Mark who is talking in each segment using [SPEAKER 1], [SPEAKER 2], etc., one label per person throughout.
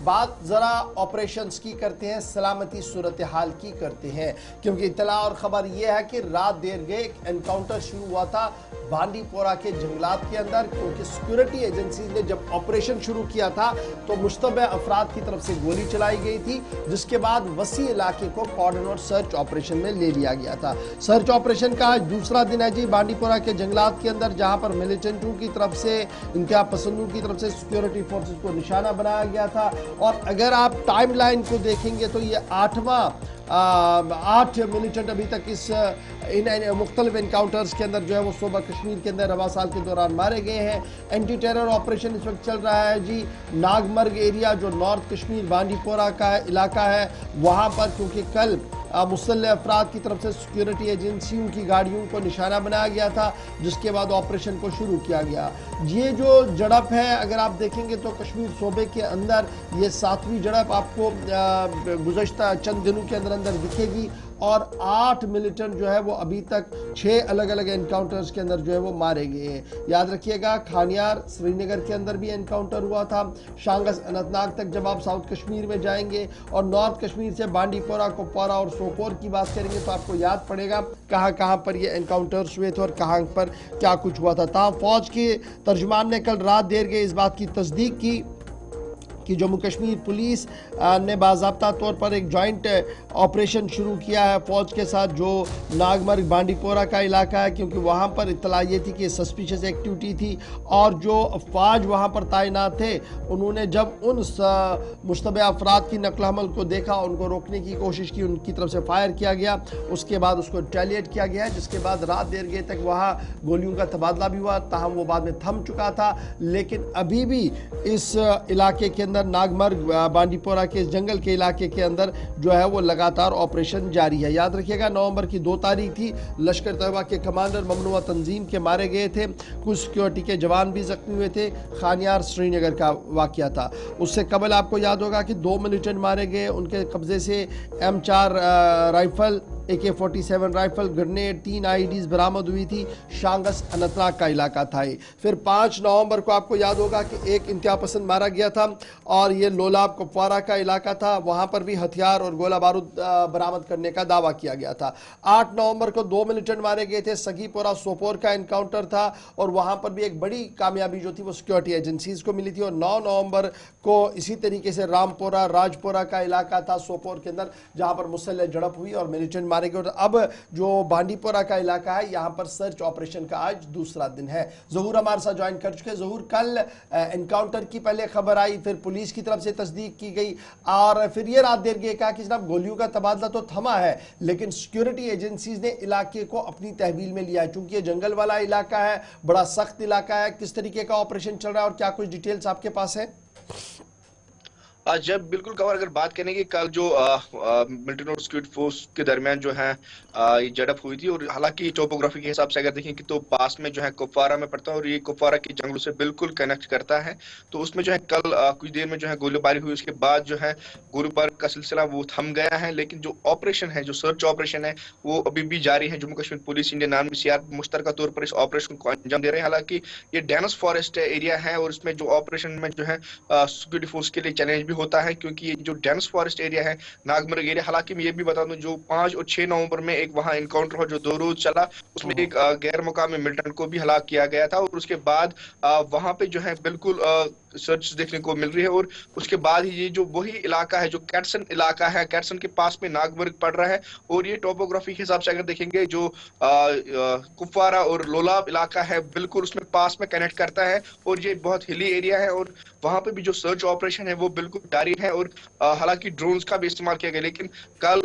[SPEAKER 1] बात ज़रा ऑपरेशंस की करते हैं, सलामती सूरत हाल की करते हैं, क्योंकि इत्तला और ख़बर यह है कि रात देर गए एक एनकाउंटर शुरू हुआ था बांडी पोरा के जंगलात के अंदर, क्योंकि सिक्योरिटी एजेंसीज ने जब ऑपरेशन शुरू किया था तो मुश्तबह अफराद की तरफ से गोली चलाई गई थी, जिसके बाद वसी इलाके को कॉर्डन और सर्च ऑपरेशन में ले लिया गया था। सर्च ऑपरेशन का आज दूसरा दिन है जी बांडी पोरा के जंगलात के अंदर, जहां पर मिलिटेंटों की तरफ से, इंतहा पसंदों की तरफ से सिक्योरिटी फोर्सेस को निशाना बनाया गया था। और अगर आप टाइम लाइन को देखेंगे तो ये 8 मिलिटेंट अभी तक इन मुख्तलिफ इनकाउंटर्स के अंदर जो है वो सूबा कश्मीर के अंदर रवा साल के दौरान मारे गए हैं। एंटी टेरर ऑपरेशन इस वक्त चल रहा है जी नागमर्ग एरिया, जो नॉर्थ कश्मीर बांडीपोरा का इलाका है, वहाँ पर क्योंकि कल मुसल्लह अफराद की तरफ से सिक्योरिटी एजेंसियों की गाड़ियों को निशाना बनाया गया था, जिसके बाद ऑपरेशन को शुरू किया गया। ये जो झड़प है अगर आप देखेंगे तो कश्मीर सूबे के अंदर ये 7वीं झड़प आपको गुज़श्ता चंद दिनों के अंदर दिखेगी, और 8 मिलिटेंट जो है वो अभी तक 6 अलग अलग एनकाउंटर्स के अंदर जो है वो मारे गए हैं। याद रखिएगा खानियार श्रीनगर के अंदर भी एनकाउंटर हुआ था, शांगस अनंतनाग तक जब आप साउथ कश्मीर में जाएंगे और नॉर्थ कश्मीर से बांडीपोरा, कुपवारा और सोपोर की बात करेंगे तो आपको याद पड़ेगा कहाँ कहाँ पर ये एनकाउंटर्स हुए थे और कहाँ पर क्या कुछ हुआ था। ताहम फौज के तर्जुमान ने कल रात देर गए इस बात की तस्दीक की कि जम्मू कश्मीर पुलिस ने बाज़ाब्ता तौर पर एक जॉइंट ऑपरेशन शुरू किया है फौज के साथ, जो नागमर्ग बांडीपोरा का इलाका है, क्योंकि वहाँ पर इत्तला ये थी कि सस्पिशियस एक्टिविटी थी और जो अफवाज वहाँ पर तैनात थे उन्होंने जब उन मुश्तबह अफराद की नकल हमल को देखा, उनको रोकने की कोशिश की, उनकी तरफ से फायर किया गया, उसके बाद उसको रिटेलिएट किया गया, जिसके बाद रात देर गए तक वहाँ गोलियों का तबादला भी हुआ। ताहम वो बाद में थम चुका था, लेकिन अभी भी इस इलाके के नागमर्ग बांडीपोरा के जंगल के इलाके के अंदर जो है वो लगातार ऑपरेशन जारी है। याद रखिएगा नवंबर की 2 तारीख थी, लश्कर तैयबा के कमांडर ममनुआ तंजीम के मारे गए थे, कुछ सिक्योरिटी के जवान भी जख्मी हुए थे। खानियार श्रीनगर का वाकया था। उससे कबल आपको याद होगा कि 2 मिलिटेंट मारे गए, उनके कब्जे से M4 rifle, AK-47 rifle, grenade, 3 IEDs बरामद हुई थी। शांगस अनंतनाग का इलाका था। फिर 5 नवंबर को आपको याद होगा कि एक इंतहा पसंद मारा गया था और ये लोलाब कुपवारा का इलाका था, वहां पर भी हथियार और गोला बारूद बरामद करने का दावा किया गया था। 8 नवंबर को 2 मिलिटेंट मारे गए थे, सगीपोरा सोपोर का एनकाउंटर था और वहां पर भी एक बड़ी कामयाबी जो थी वो सिक्योरिटी एजेंसीज को मिली थी। और 9 नवंबर को इसी तरीके से रामपोरा राजपोरा का इलाका था सोपोर के अंदर, जहां पर मुसल्लह झड़प हुई और मिलिटेंट मारे गए। और अब जो बांडीपोरा का इलाका है यहाँ पर सर्च ऑपरेशन का आज दूसरा दिन है। ज़हूर हमारे साथ ज्वाइन कर चुके हैं। ज़हूर, कल एनकाउंटर की पहले खबर आई, फिर पुलिस की तरफ से तस्दीक की गई और फिर ये रात देर गए कहा कि जनाब गोलियों का तबादला तो थमा है, लेकिन सिक्योरिटी एजेंसीज ने इलाके को अपनी तहवील में लिया है, चूंकि ये जंगल वाला इलाका है, बड़ा सख्त इलाका है। किस तरीके का ऑपरेशन चल रहा है और क्या कुछ डिटेल्स आपके पास है?
[SPEAKER 2] जब बिल्कुल कवर अगर बात करें कि कल जो मिलिटेंट और सिक्योरिटी फोर्स के दरमियान जो है ये झड़प हुई थी, और हालांकि टोपोग्राफी के हिसाब से अगर देखें कि तो पास में जो है कुपवारा में पड़ता है और ये कुपवारा के जंगलों से बिल्कुल कनेक्ट करता है, तो उसमें जो है कल कुछ देर में जो है गोलीबारी हुई। उसके बाद जो है गोलीबारी का सिलसिला वो थम गया है, लेकिन जो ऑपरेशन है, जो सर्च ऑपरेशन है, वो अभी भी जारी है। Jammu Kashmir police, Indian army, CRP मुश्तरका तौर पर इस ऑपरेशन को अंजाम दे रहे हैं। हालांकि ये डेंस फॉरेस्ट एरिया है और इसमें जो ऑपरेशन में जो है सिक्योरिटी फोर्स के लिए चैलेंज भी होता है, क्योंकि ये जो डेंस फॉरेस्ट एरिया है नागमर्ग एरिया, हालांकि मैं ये भी बता दूं जो 5 और 6 नवंबर में एक वहां एनकाउंटर हुआ जो 2 रोज चला, उसमें एक गैर मुकामी मिलिटेंट को भी हलाक किया गया था। और उसके बाद वहां पे जो है बिल्कुल सर्च देखने को मिल रही है। और उसके बाद ही ये जो वही इलाका है जो कैटसन इलाका है, कैटसन के पास में नागमर्ग पड़ रहा है, और ये टोपोग्राफी के हिसाब से अगर देखेंगे जो कुपवारा और लोलाब इलाका है बिल्कुल उसमें पास में कनेक्ट करता है, और ये बहुत हिली एरिया है और वहां पे भी जो सर्च ऑपरेशन है वो बिल्कुल जारी है। और हालांकि ड्रोन्स का भी इस्तेमाल किया गया, लेकिन कल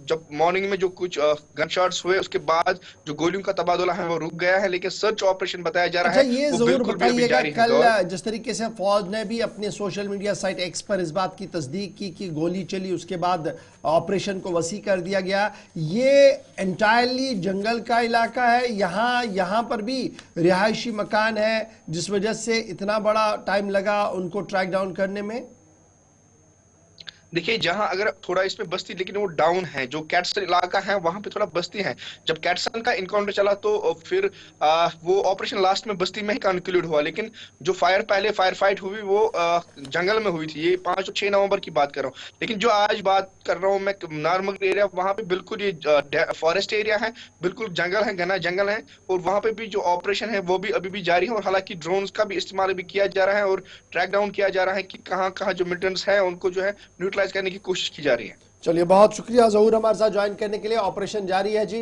[SPEAKER 2] जब मॉर्निंग में जो कुछ गन शॉट्स हुए उसके बाद जो गोलियों का तबादला है वो रुक गया है, लेकिन सर्च ऑपरेशन बताया जा रहा है
[SPEAKER 1] ये
[SPEAKER 2] वो
[SPEAKER 1] जरूर
[SPEAKER 2] बिल्कुल भी अभी जारी है।
[SPEAKER 1] कल जिस तरीके से फौज ने भी अपने सोशल मीडिया साइट एक्स पर इस बात की तस्दीक की कि गोली चली, उसके बाद ऑपरेशन को वसी कर दिया गया, ये एंटायरली जंगल का इलाका है, यहाँ पर भी रिहायशी मकान है, जिस वजह से इतना बड़ा टाइम लगा उनको ट्रैक डाउन करने में।
[SPEAKER 2] देखिए जहां अगर थोड़ा इसमें बस्ती लेकिन वो डाउन है, जो कैटसन इलाका है वहां पे थोड़ा बस्ती है। जब कैटसन का इनकाउंटर चला तो फिर वो ऑपरेशन लास्ट में बस्ती में ही कंक्लूड हुआ, लेकिन जो पहले फायर फाइट हुई वो जंगल में हुई थी। ये 5 और 6 नवंबर की बात कर रहा हूँ। लेकिन जो आज बात कर रहा हूँ मैं नारमग एरिया, वहां पे बिल्कुल ये फॉरेस्ट एरिया है, बिल्कुल जंगल है, घना जंगल है। और वहां पे भी जो ऑपरेशन है वो भी अभी भी जारी है, और हालांकि ड्रोन्स का भी इस्तेमाल अभी किया जा रहा है और ट्रैक डाउन किया जा रहा है कि कहाँ कहाँ जो मिलिटेंट्स है उनको जो है न्यूट्रलाइज करने की कोशिश की जा रही है।
[SPEAKER 1] चलिए, बहुत शुक्रिया ज़हूर हमारे साथ ज्वाइन करने के लिए। ऑपरेशन जारी है जी।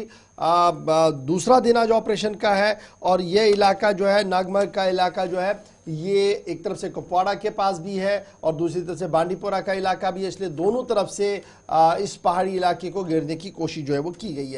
[SPEAKER 1] दूसरा दिन आज ऑपरेशन का है, और ये इलाका जो है, नागमर्ग का इलाका जो है, ये एक तरफ से कुपवाड़ा के पास भी है और दूसरी तरफ से बांडीपोरा का इलाका भी है, इसलिए दोनों तरफ से इस पहाड़ी इलाके को घेरने की कोशिश जो है वो की गई है।